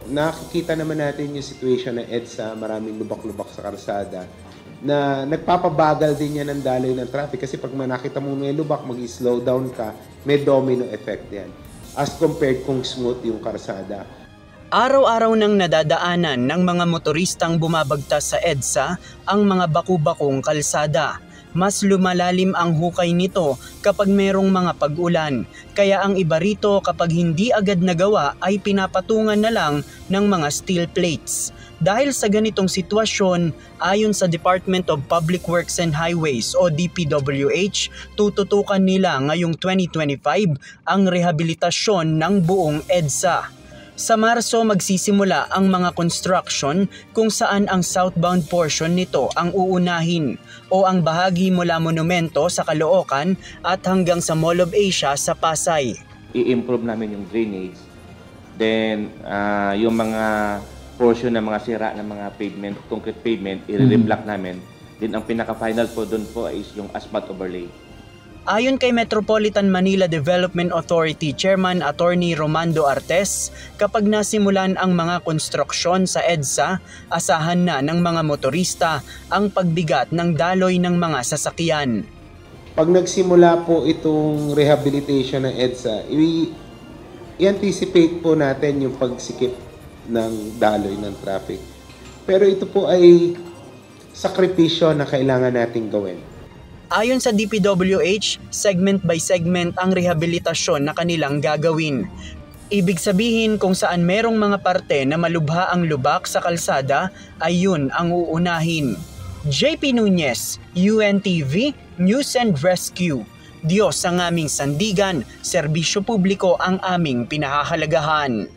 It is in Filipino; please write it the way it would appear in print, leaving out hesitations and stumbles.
nakikita naman natin yung situation ng EDSA, maraming lubak-lubak sa karsada, na nagpapabagal din yan ng daloy ng traffic. Kasi pag nakita mo may lubak, mag-slow down ka, may domino effect yan. As compared kung smooth yung karsada. Araw-araw nang nadadaanan ng mga motoristang bumabagtas sa EDSA ang mga baku-bakong kalsada. Mas lumalalim ang hukay nito kapag merong mga pag-ulan. Kaya ang iba rito kapag hindi agad nagawa ay pinapatungan na lang ng mga steel plates. Dahil sa ganitong sitwasyon, ayon sa Department of Public Works and Highways o DPWH, tututukan nila ngayong 2025 ang rehabilitasyon ng buong EDSA. Sa Marso magsisimula ang mga construction kung saan ang southbound portion nito ang uunahin o ang bahagi mula Monumento sa Caloocan at hanggang sa Mall of Asia sa Pasay. I-improve namin yung drainage, then yung mga portion ng mga sira ng mga pavement, concrete pavement, i-reblock namin. Then ang pinaka-final po doon po is yung asphalt overlay. Ayon kay Metropolitan Manila Development Authority Chairman Attorney Romando Artes, kapag nasimulan ang mga konstruksyon sa EDSA, asahan na ng mga motorista ang pagbigat ng daloy ng mga sasakyan. Pag nagsimula po itong rehabilitation ng EDSA, i-anticipate po natin yung pagsikip ng daloy ng traffic. Pero ito po ay sakripisyo na kailangan nating gawin. Ayon sa DPWH, segment by segment ang rehabilitasyon na kanilang gagawin. Ibig sabihin kung saan merong mga parte na malubha ang lubak sa kalsada ay yun ang uunahin. JP Nunez, UNTV, News and Rescue. Diyos ang aming sandigan, serbisyo publiko ang aming pinahahalagahan.